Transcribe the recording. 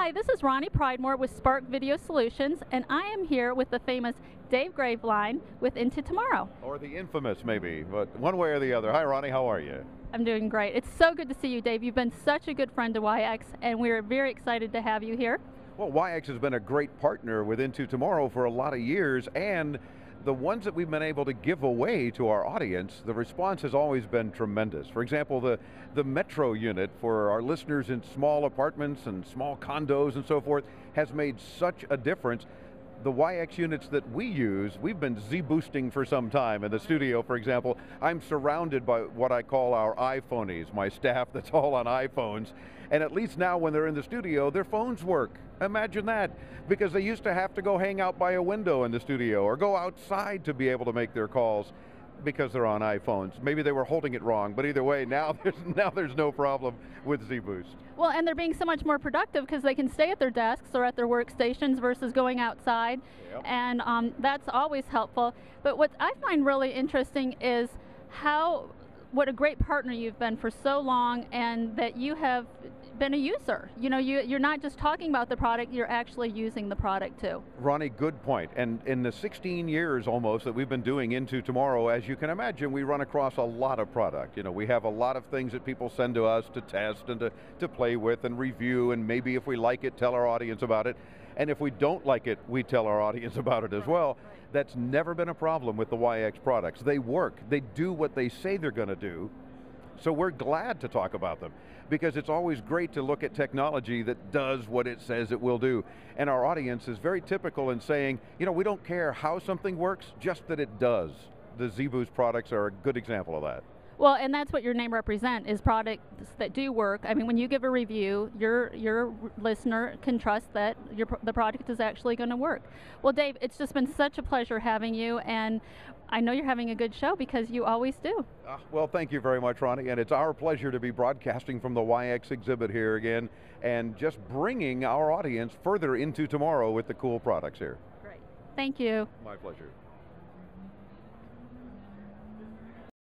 Hi, this is Ronnie Pridemore with Spark Video Solutions, and I am here with the famous Dave Graveline with Into Tomorrow. Or the infamous, maybe, but one way or the other. Hi, Ronnie, how are you? I'm doing great. It's so good to see you, Dave. You've been such a good friend to YX, and we're very excited to have you here. Well, YX has been a great partner with Into Tomorrow for a lot of years, and the ones that we've been able to give away to our audience, the response has always been tremendous. For example, the Metro unit for our listeners in small apartments and small condos and so forth has made such a difference. The YX units that we use, we've been Z-boosting for some time. In the studio, for example, I'm surrounded by what I call our iPhonies, my staff that's all on iPhones. And at least now when they're in the studio, their phones work. Imagine that, because they used to have to go hang out by a window in the studio or go outside to be able to make their calls because they're on iPhones. Maybe they were holding it wrong, but either way, now there's no problem with Z-Boost. Well, and they're being so much more productive because they can stay at their desks or at their workstations versus going outside, Yep. and that's always helpful. But what I find really interesting is what a great partner you've been for so long, and that you have been a user. You know, you're not just talking about the product, you're actually using the product too. Ronnie, good point. And in the 16 years almost that we've been doing Into Tomorrow, as you can imagine, we run across a lot of product. You know, we have a lot of things that people send to us to test and to play with and review, and maybe if we like it, tell our audience about it. And if we don't like it, we tell our audience about it as well. That's never been a problem with the YX products. They work, they do what they say they're going to do, so we're glad to talk about them, because it's always great to look at technology that does what it says it will do. And our audience is very typical in saying, you know, we don't care how something works, just that it does. The Z-Boost products are a good example of that. Well, and that's what your name represents, is products that do work. I mean, when you give a review, your listener can trust that the product is actually going to work. Well, Dave, it's just been such a pleasure having you, and I know you're having a good show because you always do. Well, thank you very much, Ronnie, and it's our pleasure to be broadcasting from the YX exhibit here again, and just bringing our audience further into tomorrow with the cool products here. Great. Thank you. My pleasure.